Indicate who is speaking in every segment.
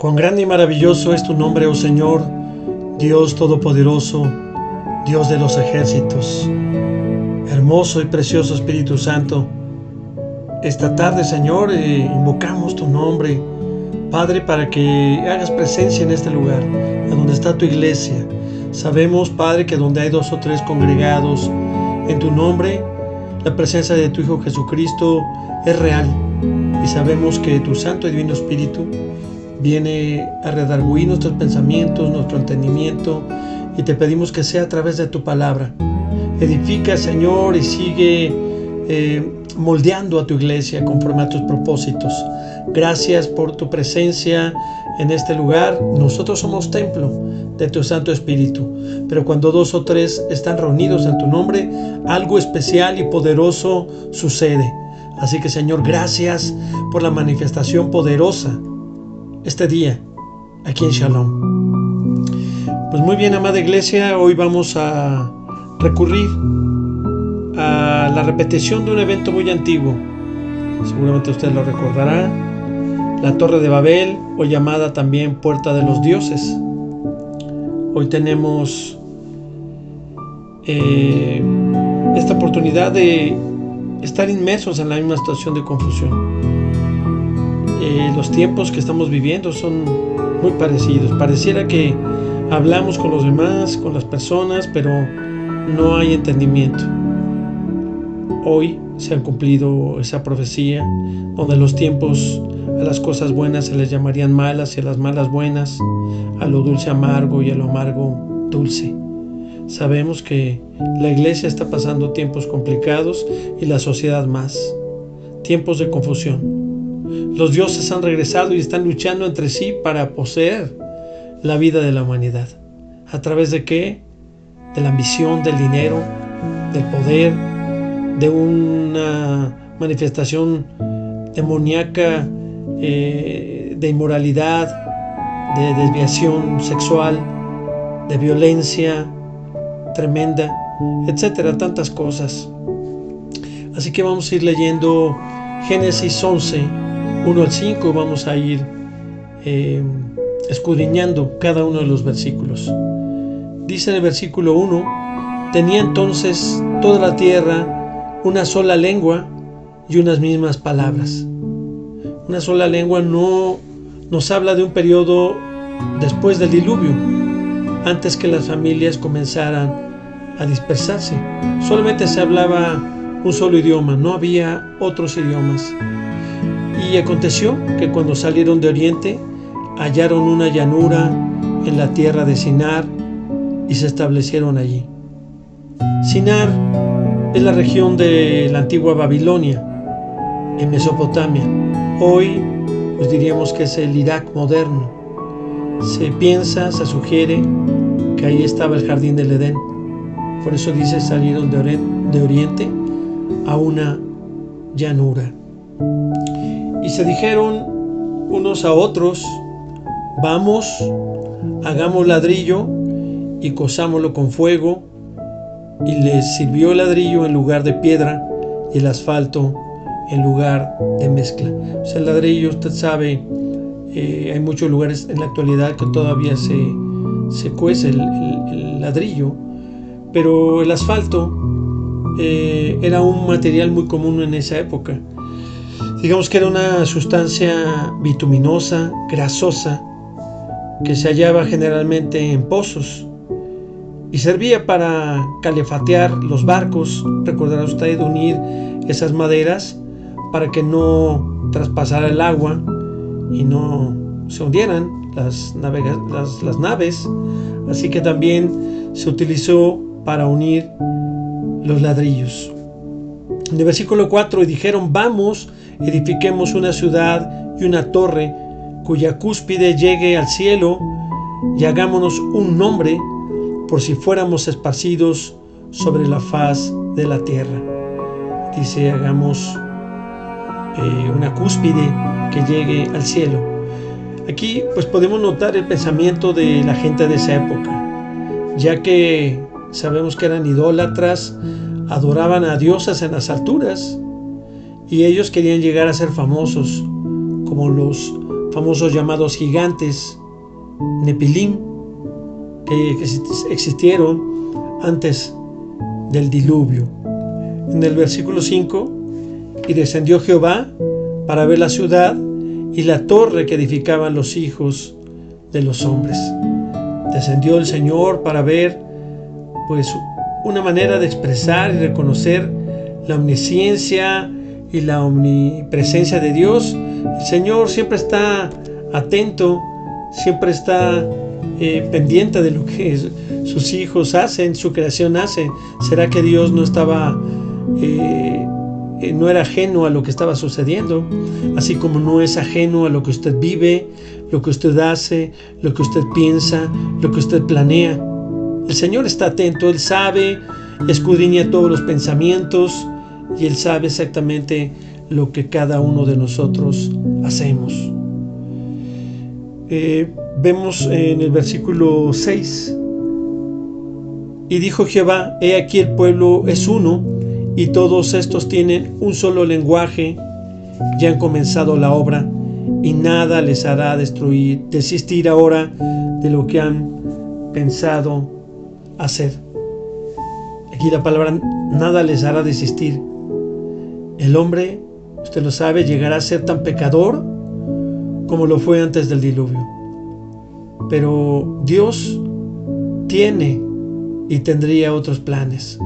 Speaker 1: Cuán grande y maravilloso es tu nombre, oh Señor, Dios Todopoderoso, Dios de los ejércitos. Hermoso y precioso Espíritu Santo, esta tarde, Señor, invocamos tu nombre, Padre, para que hagas presencia en este lugar, en donde está tu iglesia. Sabemos, Padre, que donde hay 2 o 3 congregados en tu nombre, la presencia de tu Hijo Jesucristo es real. Y sabemos que tu Santo y Divino Espíritu viene a redarguir nuestros pensamientos, nuestro entendimiento, y te pedimos que sea a través de tu palabra. Edifica, Señor, y sigue moldeando a tu iglesia conforme a tus propósitos. Gracias por tu presencia en este lugar. Nosotros somos templo de tu Santo Espíritu, pero cuando 2 o 3 están reunidos en tu nombre, algo especial y poderoso sucede. Así que, Señor, gracias por la manifestación poderosa este día aquí en Shalom. Pues muy bien, amada iglesia, hoy vamos a recurrir a la repetición de un evento muy antiguo. Seguramente usted lo recordará: la Torre de Babel, o llamada también Puerta de los Dioses. Hoy tenemos esta oportunidad de estar inmersos en la misma situación de confusión. Los tiempos que estamos viviendo son muy parecidos. Pareciera que hablamos con los demás, con las personas, pero no hay entendimiento. Hoy se ha cumplido esa profecía, donde los tiempos a las cosas buenas se les llamarían malas y a las malas buenas, a lo dulce amargo y a lo amargo dulce. Sabemos que la iglesia está pasando tiempos complicados y la sociedad más, tiempos de confusión. Los dioses han regresado y están luchando entre sí para poseer la vida de la humanidad. ¿A través de qué? De la ambición, del dinero, del poder, de una manifestación demoníaca, de inmoralidad, de desviación sexual, de violencia tremenda, etcétera, tantas cosas. Así que vamos a ir leyendo Génesis 11, 1 al 5, vamos a ir escudriñando cada uno de los versículos. Dice en el versículo 1: tenía entonces toda la tierra una sola lengua y unas mismas palabras. Una sola lengua no nos habla de un periodo después del diluvio, antes que las familias comenzaran a dispersarse. Solamente se hablaba un solo idioma, no había otros idiomas. Y aconteció que cuando salieron de oriente, hallaron una llanura en la tierra de Sinar y se establecieron allí. Sinar es la región de la antigua Babilonia, en Mesopotamia. Hoy pues diríamos que es el Irak moderno. Se piensa, se sugiere que ahí estaba el jardín del Edén. Por eso dice: salieron de oriente a una llanura. Y se dijeron unos a otros: vamos, hagamos ladrillo y cozámoslo con fuego. Y les sirvió el ladrillo en lugar de piedra y el asfalto en lugar de mezcla. O sea, el ladrillo, usted sabe, hay muchos lugares en la actualidad que todavía se cuece el ladrillo, pero el asfalto era un material muy común en esa época. Digamos que era una sustancia bituminosa, grasosa, que se hallaba generalmente en pozos y servía para calefatear los barcos. Recordará usted, de unir esas maderas para que no traspasara el agua y no se hundieran las naves. Así que también se utilizó para unir los ladrillos. En el versículo 4: y dijeron: vamos, edifiquemos una ciudad y una torre cuya cúspide llegue al cielo, y hagámonos un nombre, por si fuéramos esparcidos sobre la faz de la tierra. Dice: hagamos una cúspide que llegue al cielo. Aquí pues podemos notar el pensamiento de la gente de esa época, ya que sabemos que eran idólatras, adoraban a diosas en las alturas, y ellos querían llegar a ser famosos como los famosos llamados gigantes, Nepilim, que existieron antes del diluvio. En el versículo 5, y descendió Jehová para ver la ciudad y la torre que edificaban los hijos de los hombres. Descendió el Señor para ver, pues, una manera de expresar y reconocer la omnisciencia y la omnipresencia de Dios. El Señor siempre está atento, siempre está pendiente de lo que sus hijos hacen, su creación hace. ¿Será que Dios no era ajeno a lo que estaba sucediendo? Así como no es ajeno a lo que usted vive, lo que usted hace, lo que usted piensa, lo que usted planea. El Señor está atento, Él sabe, escudriña todos los pensamientos y Él sabe exactamente lo que cada uno de nosotros hacemos. Vemos en el versículo 6: y dijo Jehová, he aquí el pueblo es uno, y todos estos tienen un solo lenguaje, ya han comenzado la obra, y nada les hará desistir ahora de lo que han pensado hacer. Aquí la palabra nada les hará desistir. El hombre, usted lo sabe, llegará a ser tan pecador como lo fue antes del diluvio. Pero Dios tiene y tendría otros planes.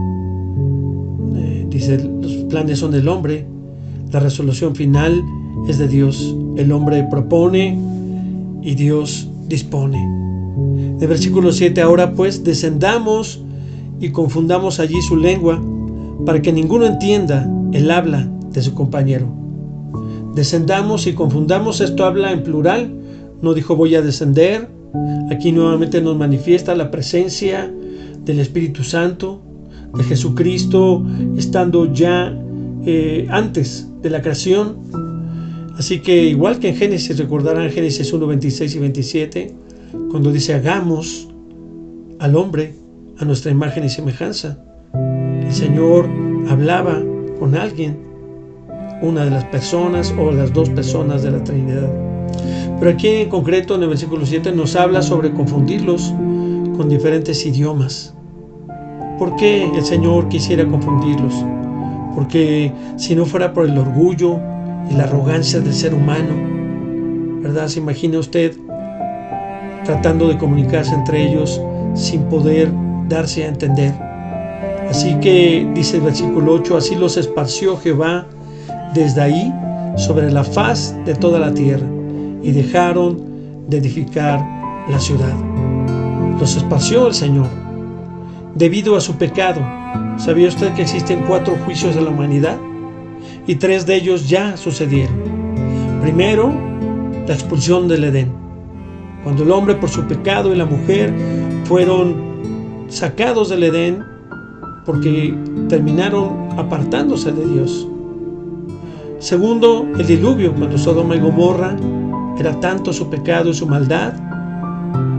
Speaker 1: Dice, los planes son del hombre, la resolución final es de Dios. El hombre propone y Dios dispone. De versículo 7, ahora pues descendamos y confundamos allí su lengua, para que ninguno entienda el habla de su compañero. Descendamos y confundamos, esto habla en plural, no dijo voy a descender. Aquí nuevamente nos manifiesta la presencia del Espíritu Santo, de Jesucristo, estando ya antes de la creación. Así que igual que en Génesis, recordarán Génesis 1, 26 y 27, cuando dice hagamos al hombre a nuestra imagen y semejanza. El Señor hablaba con alguien, una de las personas o las dos personas de la Trinidad. Pero aquí en concreto en el versículo 7 nos habla sobre confundirlos con diferentes idiomas. ¿Por qué el Señor quisiera confundirlos? Porque si no fuera por el orgullo y la arrogancia del ser humano, ¿verdad? ¿Se imagina usted tratando de comunicarse entre ellos sin poder darse a entender? Así que dice el versículo 8, así los esparció Jehová desde ahí sobre la faz de toda la tierra, y dejaron de edificar la ciudad. Los esparció el Señor debido a su pecado. ¿Sabía usted que existen 4 juicios de la humanidad? Y 3 de ellos ya sucedieron. Primero, la expulsión del Edén, cuando el hombre por su pecado y la mujer fueron sacados del Edén porque terminaron apartándose de Dios. Segundo, el diluvio, cuando Sodoma y Gomorra era tanto su pecado y su maldad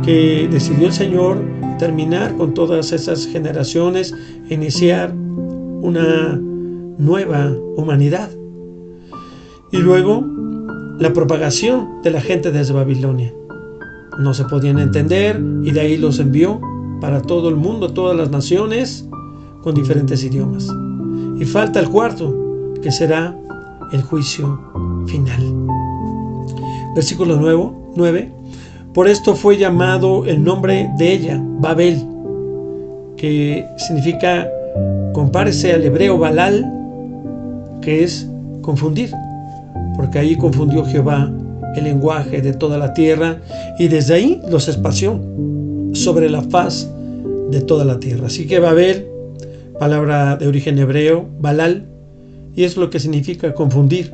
Speaker 1: que decidió el Señor terminar con todas esas generaciones e iniciar una nueva humanidad. Y luego la propagación de la gente desde Babilonia. No se podían entender y de ahí los envió para todo el mundo, todas las naciones, con diferentes idiomas. Y falta el cuarto, que será el juicio final. Versículo 9. Por esto fue llamado el nombre de ella, Babel, que significa, compárese al hebreo Balal, que es confundir, porque ahí confundió Jehová el lenguaje de toda la tierra y desde ahí los esparció sobre la faz de toda la tierra. Así que Babel, palabra de origen hebreo, Balal, y es lo que significa confundir.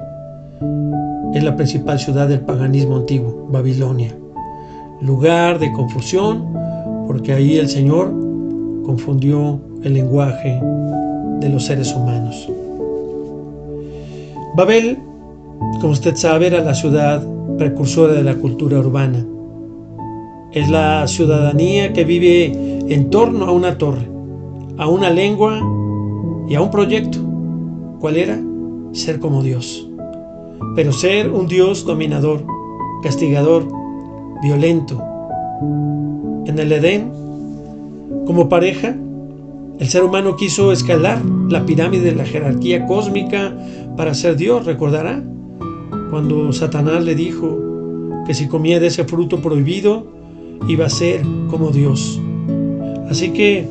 Speaker 1: Es la principal ciudad del paganismo antiguo, Babilonia, lugar de confusión, porque ahí el Señor confundió el lenguaje de los seres humanos. Babel, como usted sabe, era la ciudad precursora de la cultura urbana. Es la ciudadanía que vive en torno a una torre, a una lengua y a un proyecto. ¿Cuál era? Ser como Dios. Pero ser un Dios dominador, castigador, violento. En el Edén, como pareja, el ser humano quiso escalar la pirámide de la jerarquía cósmica para ser Dios, ¿recordará? Cuando Satanás le dijo que si comía de ese fruto prohibido, iba a ser como Dios. Así que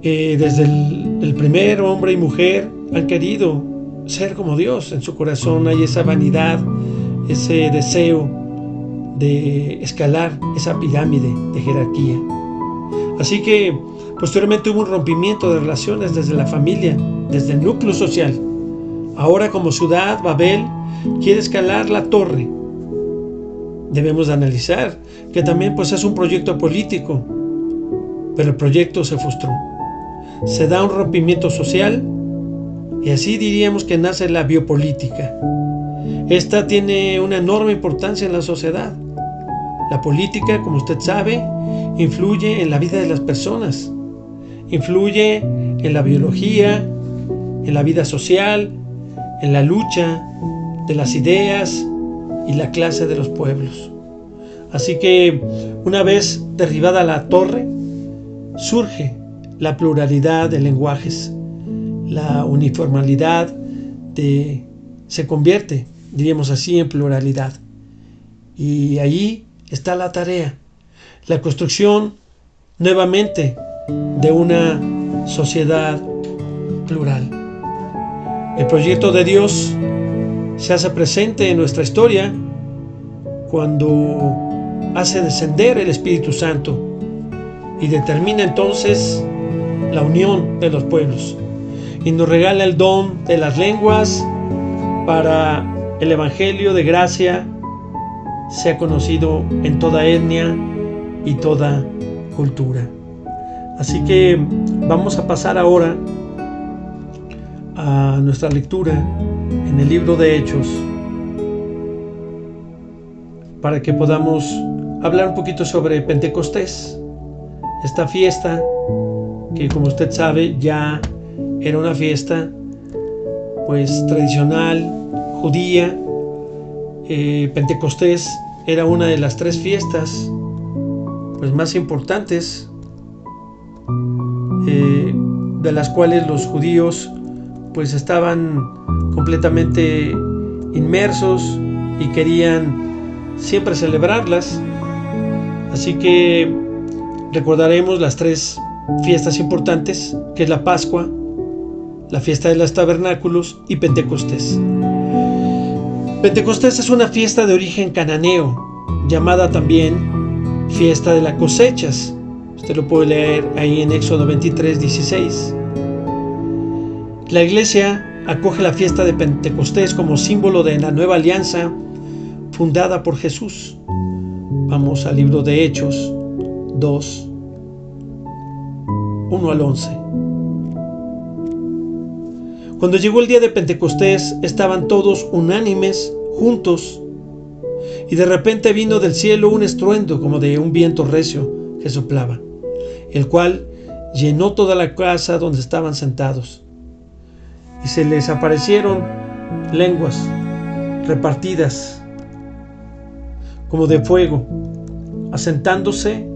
Speaker 1: desde el primer hombre y mujer han querido ser como Dios. En su corazón hay esa vanidad, ese deseo de escalar esa pirámide de jerarquía. Así que posteriormente hubo un rompimiento de relaciones desde la familia, desde el núcleo social. Ahora, como ciudad, Babel quiere escalar la torre. Debemos de analizar que también pues es un proyecto político, pero el proyecto se frustró. Se da un rompimiento social y así diríamos que nace la biopolítica. Esta tiene una enorme importancia en la sociedad. La política, como usted sabe, influye en la vida de las personas, influye en la biología, en la vida social, en la lucha de las ideas y la clase de los pueblos. Así que una vez derribada la torre, surge la pluralidad de lenguajes, la uniformidad se convierte, diríamos así, en pluralidad. Y ahí está la tarea, la construcción nuevamente de una sociedad plural. El proyecto de Dios se hace presente en nuestra historia cuando hace descender el Espíritu Santo y determina entonces la unión de los pueblos y nos regala el don de las lenguas para el Evangelio de gracia sea conocido en toda etnia y toda cultura. Así que vamos a pasar ahora a nuestra lectura en el libro de Hechos para que podamos hablar un poquito sobre Pentecostés, esta fiesta que, como usted sabe, ya era una fiesta pues tradicional judía. Pentecostés era una de las 3 fiestas pues más importantes de las cuales los judíos pues estaban completamente inmersos y querían siempre celebrarlas. Así que recordaremos las 3 fiestas importantes, que es la Pascua, la fiesta de los tabernáculos y Pentecostés. Pentecostés es una fiesta de origen cananeo, llamada también fiesta de las cosechas. Usted lo puede leer ahí en Éxodo 23:16. La iglesia acoge la fiesta de Pentecostés como símbolo de la nueva alianza fundada por Jesús. Vamos al libro de Hechos 2, 1 al 11. Cuando llegó el día de Pentecostés, estaban todos unánimes, juntos, y de repente vino del cielo un estruendo como de un viento recio que soplaba, el cual llenó toda la casa donde estaban sentados. Y se les aparecieron lenguas repartidas como de fuego, asentándose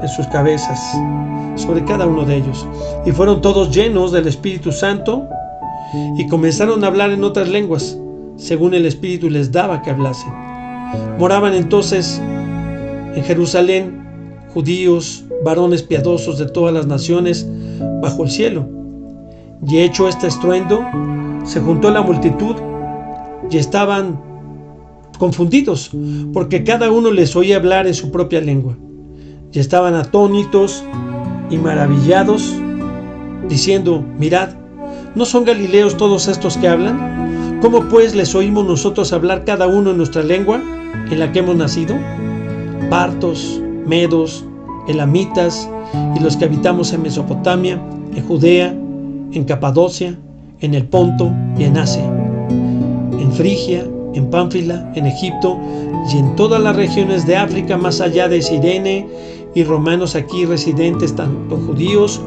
Speaker 1: en sus cabezas, sobre cada uno de ellos. Y fueron todos llenos del Espíritu Santo y comenzaron a hablar en otras lenguas, según el Espíritu les daba que hablasen. Moraban entonces en Jerusalén judíos, varones piadosos de todas las naciones bajo el cielo. Y hecho este estruendo, se juntó la multitud y estaban confundidos, porque cada uno les oía hablar en su propia lengua. Y estaban atónitos y maravillados, diciendo: mirad, ¿no son galileos todos estos que hablan? ¿Cómo pues les oímos nosotros hablar cada uno en nuestra lengua en la que hemos nacido? Partos, medos, elamitas y los que habitamos en Mesopotamia, en Judea, en Capadocia, en el Ponto y en Asia, en Frigia, en Pánfila, en Egipto y en todas las regiones de África más allá de Cirene, y romanos aquí residentes, tanto judíos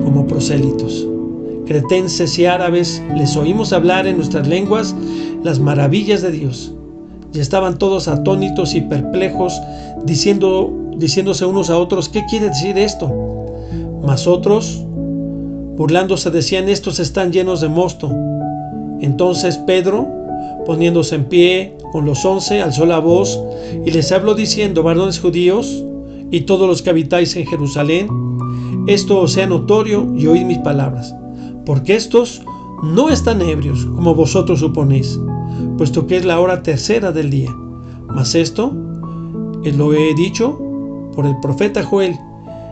Speaker 1: como prosélitos, cretenses y árabes, les oímos hablar en nuestras lenguas las maravillas de Dios. y estaban todos atónitos y perplejos, diciéndose unos a otros: ¿qué quiere decir esto? Mas otros, burlándose, decían: estos están llenos de mosto. Entonces Pedro, poniéndose en pie con los 11, alzó la voz y les habló diciendo: varones judíos y todos los que habitáis en Jerusalén, esto os sea notorio y oíd mis palabras, porque estos no están ebrios, como vosotros suponéis, puesto que es la hora tercera del día. Mas esto lo he dicho por el profeta Joel: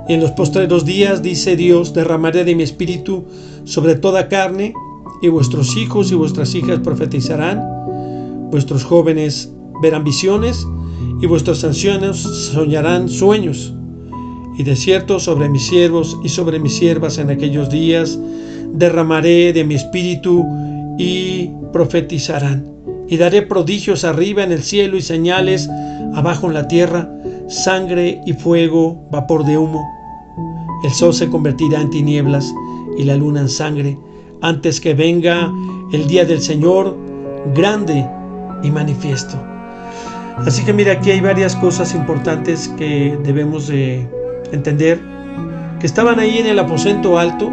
Speaker 1: y en los postreros días, dice Dios, derramaré de mi espíritu sobre toda carne, y vuestros hijos y vuestras hijas profetizarán, vuestros jóvenes verán visiones, y vuestros ancianos soñarán sueños. Y de cierto sobre mis siervos y sobre mis siervas en aquellos días derramaré de mi espíritu y profetizarán. Y daré prodigios arriba en el cielo y señales abajo en la tierra, sangre y fuego, vapor de humo. El sol se convertirá en tinieblas y la luna en sangre, antes que venga el día del Señor grande y manifiesto. Así que mira, aquí hay varias cosas importantes que debemos de entender, que estaban ahí en el aposento alto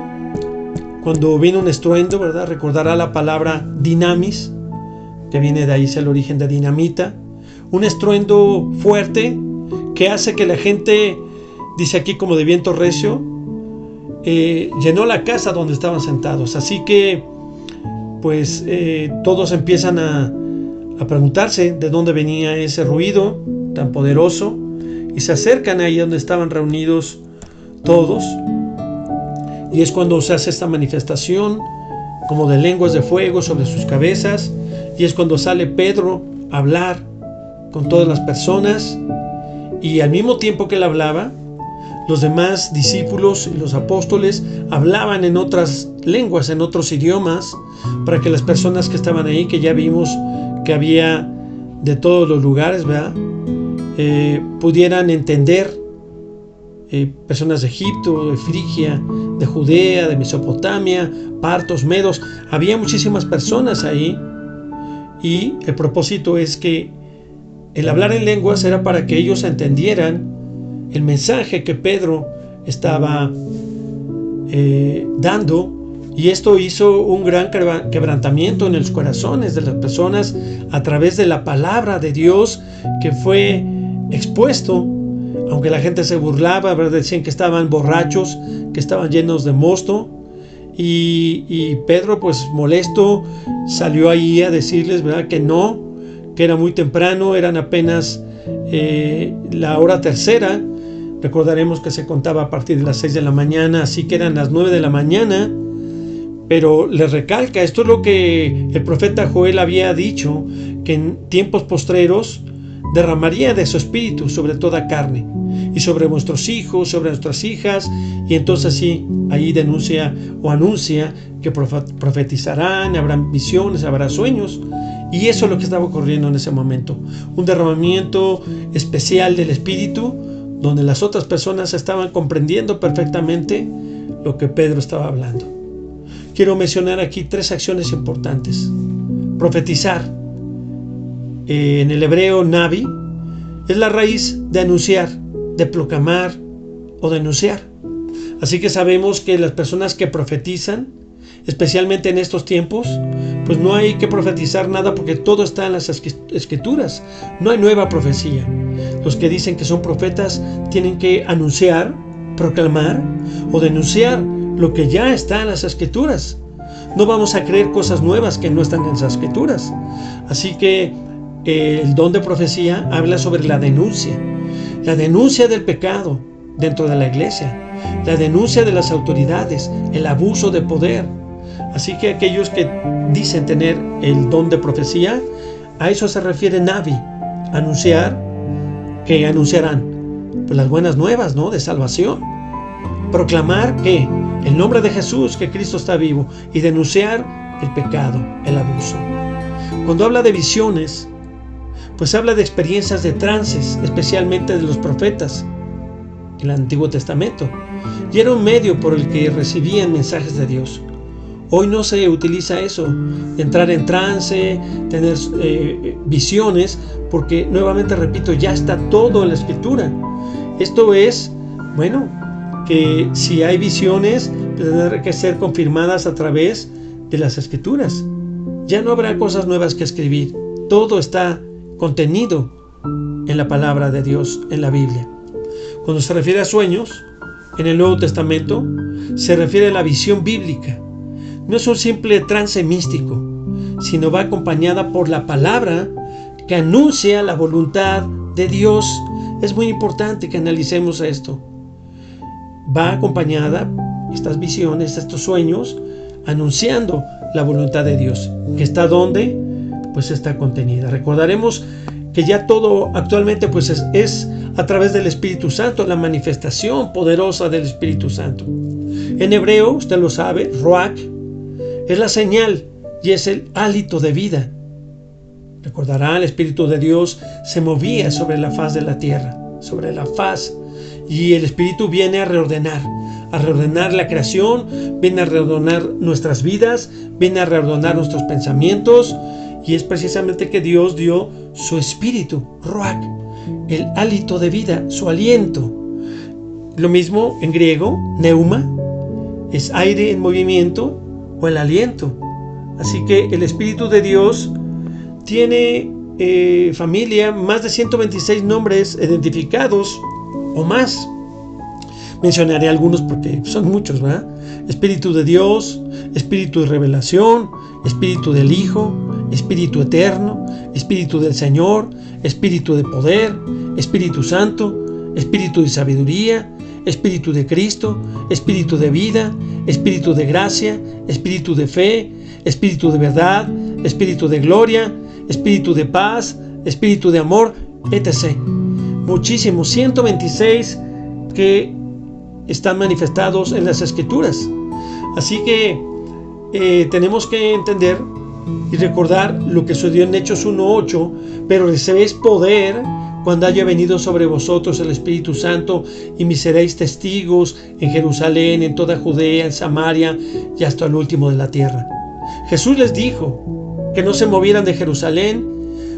Speaker 1: cuando vino un estruendo, ¿verdad? Recordará la palabra dinamis, que viene de ahí, es el origen de dinamita. Un estruendo fuerte que hace que la gente, dice aquí como de viento recio, llenó la casa donde estaban sentados. Así que pues todos empiezan a preguntarse de dónde venía ese ruido tan poderoso, y se acercan ahí donde estaban reunidos todos, y es cuando se hace esta manifestación como de lenguas de fuego sobre sus cabezas, y es cuando sale Pedro a hablar con todas las personas, y al mismo tiempo que él hablaba, los demás discípulos y los apóstoles hablaban en otras lenguas, en otros idiomas, para que las personas que estaban ahí, que ya vimos que había de todos los lugares, ¿verdad? Pudieran entender, personas de Egipto, de Frigia, de Judea, de Mesopotamia, partos, medos. Había muchísimas personas ahí, y el propósito es que el hablar en lenguas era para que ellos entendieran el mensaje que Pedro estaba dando, y esto hizo un gran quebrantamiento en los corazones de las personas a través de la palabra de Dios que fue expuesto. Aunque la gente se burlaba, ¿verdad? Decían que estaban borrachos, que estaban llenos de mosto, y Pedro, pues molesto, salió ahí a decirles, ¿verdad?, que no, que era muy temprano, eran apenas la hora tercera. Recordaremos que se contaba a partir de las 6 de la mañana, así que eran las 9 de la mañana. Pero les recalca, esto es lo que el profeta Joel había dicho, que en tiempos postreros derramaría de su espíritu sobre toda carne, y sobre nuestros hijos, sobre nuestras hijas, y entonces sí, ahí denuncia o anuncia que profetizarán, habrán visiones, habrá sueños, y eso es lo que estaba ocurriendo en ese momento, un derramamiento especial del espíritu, donde las otras personas estaban comprendiendo perfectamente lo que Pedro estaba hablando. Quiero mencionar aquí 3 acciones importantes. Profetizar, en el hebreo navi, es la raíz de anunciar, de proclamar o denunciar. Así que sabemos que las personas que profetizan, especialmente en estos tiempos, pues no hay que profetizar nada, porque todo está en las escrituras. No hay nueva profecía. Los que dicen que son profetas tienen que anunciar, proclamar o denunciar lo que ya está en las escrituras. No vamos a creer cosas nuevas que no están en las escrituras. Así que el don de profecía habla sobre la denuncia del pecado dentro de la iglesia, la denuncia de las autoridades, el abuso de poder. Así que aquellos que dicen tener el don de profecía, a eso se refiere Navi, anunciar, que anunciarán pues las buenas nuevas, ¿no?, de salvación. Proclamar que el nombre de Jesús, que Cristo está vivo, y denunciar el pecado, el abuso. Cuando habla de visiones, pues habla de experiencias de trances, especialmente de los profetas en el Antiguo Testamento, y era un medio por el que recibían mensajes de Dios. Hoy no se utiliza eso, entrar en trance, tener visiones, porque nuevamente repito, ya está todo en la Escritura. Esto es, bueno, que si hay visiones, tendrán que ser confirmadas a través de las Escrituras. Ya no habrá cosas nuevas que escribir. Todo está contenido en la palabra de Dios, en la Biblia. Cuando se refiere a sueños, en el Nuevo Testamento, se refiere a la visión bíblica. No es un simple trance místico, sino va acompañada por la palabra que anuncia la voluntad de Dios. Es muy importante que analicemos esto. Va acompañada estas visiones, estos sueños, anunciando la voluntad de Dios. ¿Que está dónde? Pues está contenida. Recordaremos que ya todo actualmente pues es a través del Espíritu Santo, la manifestación poderosa del Espíritu Santo. En hebreo, usted lo sabe, Ruach es la señal y es el hálito de vida. Recordará, el Espíritu de Dios se movía sobre la faz de la tierra, sobre la faz, y el Espíritu viene a reordenar la creación, viene a reordenar nuestras vidas, viene a reordenar nuestros pensamientos, y es precisamente que Dios dio su Espíritu, Ruach, el hálito de vida, su aliento. Lo mismo en griego, Neuma, es aire en movimiento o el aliento. Así que el Espíritu de Dios tiene familia, más de 126 nombres identificados o más. Mencionaré algunos porque son muchos, ¿verdad? Espíritu de Dios, Espíritu de revelación, Espíritu del Hijo, Espíritu eterno, Espíritu del Señor, Espíritu de poder, Espíritu Santo, Espíritu de sabiduría, Espíritu de Cristo, Espíritu de vida, Espíritu de gracia, Espíritu de fe, Espíritu de verdad, Espíritu de gloria, Espíritu de paz, Espíritu de amor, etc. Muchísimos, 126 que están manifestados en las Escrituras. Así que tenemos que entender y recordar lo que sucedió en Hechos 1:8, pero recibiréis poder cuando haya venido sobre vosotros el Espíritu Santo, y me seréis testigos en Jerusalén, en toda Judea, en Samaria y hasta el último de la tierra. Jesús les dijo que no se movieran de Jerusalén,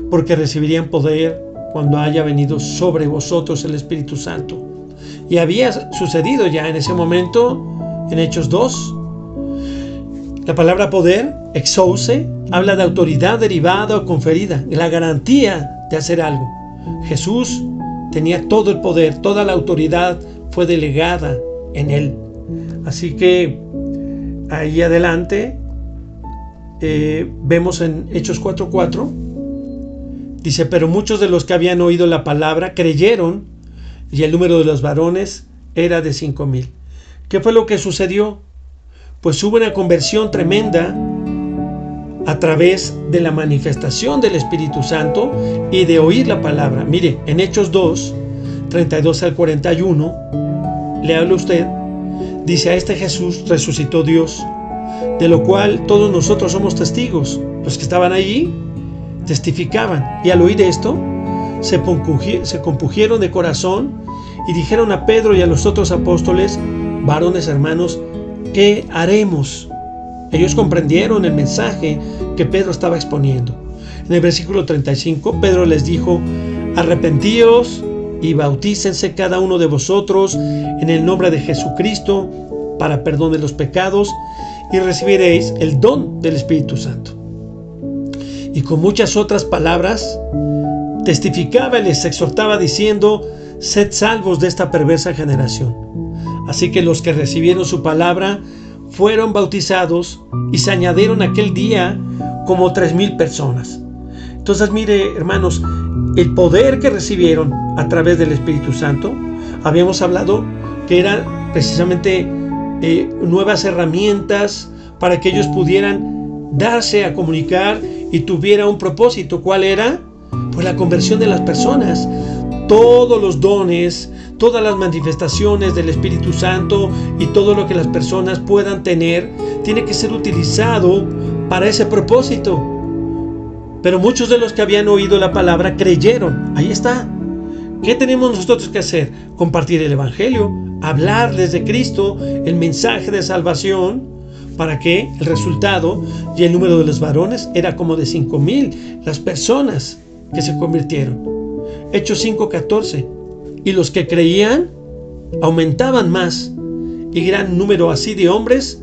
Speaker 1: porque recibirían poder cuando haya venido sobre vosotros el Espíritu Santo. Y había sucedido ya en ese momento en Hechos 2. La palabra poder, exouse, habla de autoridad derivada o conferida, la garantía de hacer algo. Jesús tenía todo el poder, toda la autoridad fue delegada en él. Así que ahí adelante vemos en Hechos 4:4, dice: pero muchos de los que habían oído la palabra creyeron, y el número de los varones era de 5,000. ¿Qué fue lo que sucedió? Pues hubo una conversión tremenda a través de la manifestación del Espíritu Santo y de oír la palabra. Mire, en Hechos 2, 32 al 41, léalo usted, dice: a este Jesús resucitó Dios, de lo cual todos nosotros somos testigos. Los que estaban allí testificaban, y al oír esto se compungieron de corazón y dijeron a Pedro y a los otros apóstoles: varones hermanos, ¿qué haremos? Ellos comprendieron el mensaje que Pedro estaba exponiendo. En el versículo 35, Pedro les dijo: arrepentíos y bautícense cada uno de vosotros en el nombre de Jesucristo para perdón de los pecados, y recibiréis el don del Espíritu Santo. Y con muchas otras palabras testificaba y les exhortaba diciendo: sed salvos de esta perversa generación. Así que los que recibieron su palabra fueron bautizados, y se añadieron aquel día como 3,000 personas. Entonces, mire, hermanos, el poder que recibieron a través del Espíritu Santo, habíamos hablado que eran precisamente nuevas herramientas para que ellos pudieran darse a comunicar y tuviera un propósito. ¿Cuál era? Pues la conversión de las personas. Todos los dones, todas las manifestaciones del Espíritu Santo y todo lo que las personas puedan tener, tiene que ser utilizado para ese propósito. Pero muchos de los que habían oído la palabra creyeron. Ahí está. ¿Qué tenemos nosotros que hacer? Compartir el Evangelio, hablarles de Cristo, el mensaje de salvación, ¿Para qué? El resultado y el número de los varones era como de 5,000 las personas que se convirtieron. Hechos 5:14. Y los que creían aumentaban más, y gran número así de hombres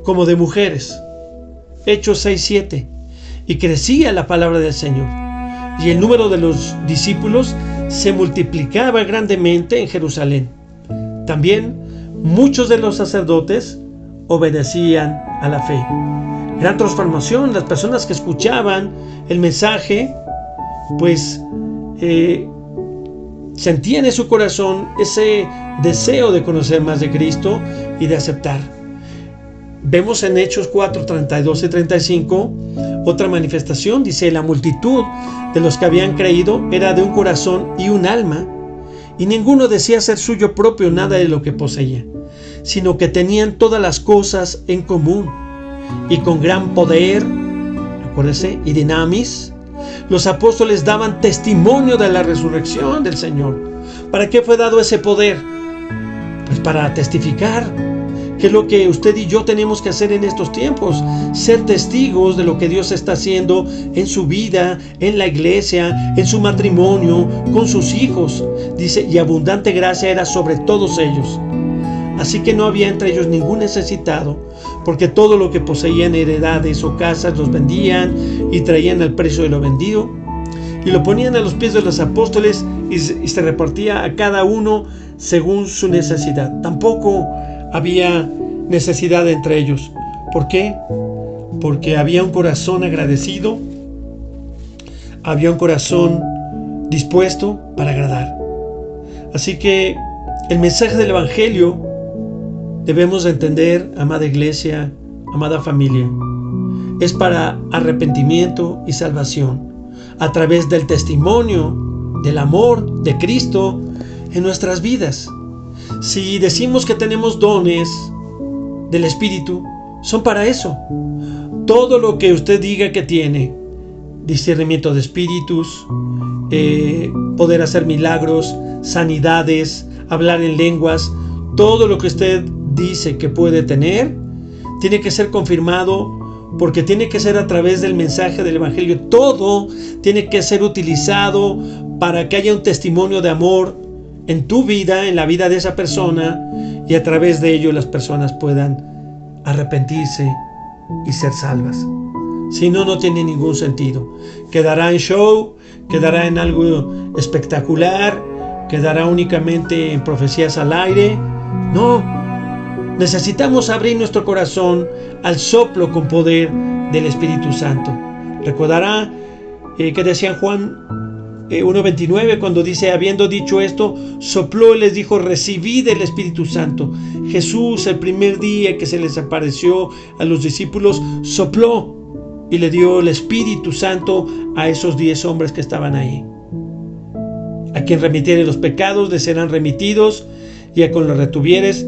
Speaker 1: como de mujeres. Hechos 6:7. Y crecía la palabra del Señor, y el número de los discípulos se multiplicaba grandemente en Jerusalén. También muchos de los sacerdotes obedecían a la fe. Gran transformación. Las personas que escuchaban el mensaje, pues sentían en su corazón ese deseo de conocer más de Cristo y de aceptar. Vemos en Hechos 4:32 y 35 otra manifestación. Dice: la multitud de los que habían creído era de un corazón y un alma, y ninguno decía ser suyo propio nada de lo que poseía, sino que tenían todas las cosas en común. Y con gran poder, acuérdese, y dinamis, los apóstoles daban testimonio de la resurrección del Señor. ¿Para qué fue dado ese poder? Pues para testificar, que es lo que usted y yo tenemos que hacer en estos tiempos: ser testigos de lo que Dios está haciendo en su vida, en la iglesia, en su matrimonio, con sus hijos. Dice: y abundante gracia era sobre todos ellos. Así que no había entre ellos ningún necesitado, porque todo lo que poseían, heredades o casas, los vendían y traían el precio de lo vendido y lo ponían a los pies de los apóstoles, y se repartía a cada uno según su necesidad. Tampoco había necesidad entre ellos. ¿Por qué? Porque había un corazón agradecido, había un corazón dispuesto para agradar. Así que el mensaje del Evangelio debemos de entender, amada iglesia, amada familia, es para arrepentimiento y salvación a través del testimonio del amor de Cristo en nuestras vidas. Si decimos que tenemos dones del Espíritu, son para eso. Todo lo que usted diga que tiene, discernimiento de espíritus, poder hacer milagros, sanidades, hablar en lenguas, todo lo que usted dice que puede tener, tiene que ser confirmado, porque tiene que ser a través del mensaje del Evangelio. Todo tiene que ser utilizado para que haya un testimonio de amor en tu vida, en la vida de esa persona, y a través de ello las personas puedan arrepentirse y ser salvas. Si no, no tiene ningún sentido. Quedará en show, quedará en algo espectacular, quedará únicamente en profecías al aire. No, necesitamos abrir nuestro corazón al soplo con poder del Espíritu Santo. Recordará que decía Juan 1:29, cuando dice: habiendo dicho esto, sopló y les dijo: recibid el Espíritu Santo. Jesús, el primer día que se les apareció a los discípulos, sopló y le dio el Espíritu Santo a esos 10 hombres que estaban ahí. A quien remitiere los pecados les serán remitidos, y a quien los retuvieres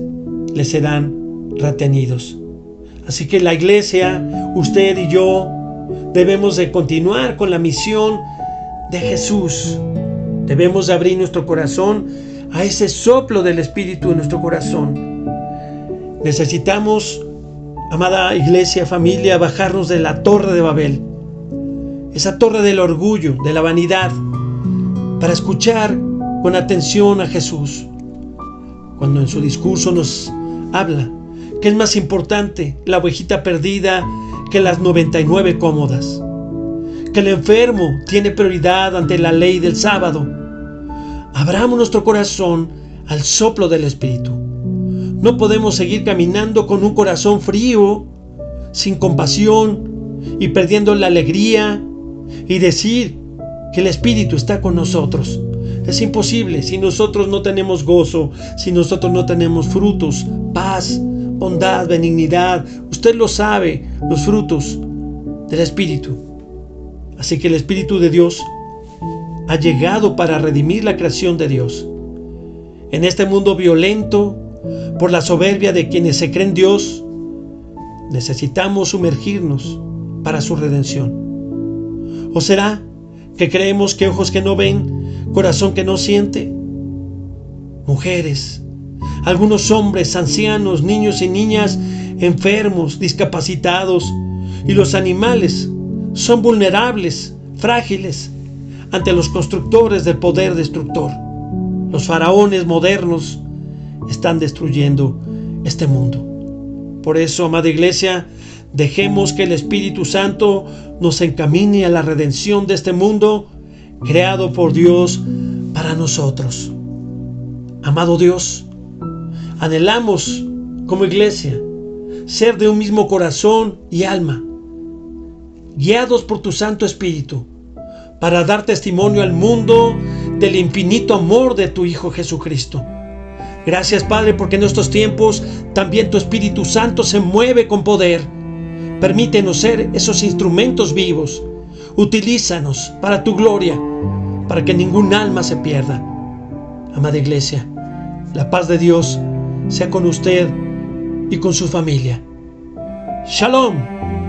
Speaker 1: les serán retenidos. Así que la iglesia, usted y yo, debemos de continuar con la misión de Jesús. Debemos de abrir nuestro corazón a ese soplo del Espíritu en nuestro corazón. Necesitamos, amada iglesia, familia, bajarnos de la torre de Babel, esa torre del orgullo, de la vanidad, para escuchar con atención a Jesús cuando en su discurso nos habla que es más importante la ovejita perdida que las 99 cómodas, que el enfermo tiene prioridad ante la ley del sábado. Abramos nuestro corazón al soplo del Espíritu. No podemos seguir caminando con un corazón frío, sin compasión y perdiendo la alegría y decir que el Espíritu está con nosotros. Es imposible si nosotros no tenemos gozo, si nosotros no tenemos frutos, paz, bondad, benignidad. Usted lo sabe, los frutos del Espíritu. Así que el Espíritu de Dios ha llegado para redimir la creación de Dios. En este mundo violento, por la soberbia de quienes se creen Dios, necesitamos sumergirnos para su redención. ¿O será que creemos que ojos que no ven, corazón que no siente? Mujeres, algunos hombres, ancianos, niños y niñas enfermos, discapacitados, y los animales son vulnerables, frágiles, ante los constructores del poder destructor. Los faraones modernos están destruyendo este mundo. Por eso, amada iglesia, dejemos que el Espíritu Santo nos encamine a la redención de este mundo creado por Dios para nosotros. Amado Dios, anhelamos como iglesia ser de un mismo corazón y alma, guiados por tu Santo Espíritu, para dar testimonio al mundo del infinito amor de tu Hijo Jesucristo. Gracias, Padre, porque en estos tiempos también tu Espíritu Santo se mueve con poder. Permítenos ser esos instrumentos vivos. Utilízanos para tu gloria, para que ningún alma se pierda. Amada iglesia, la paz de Dios sea con usted y con su familia. Shalom.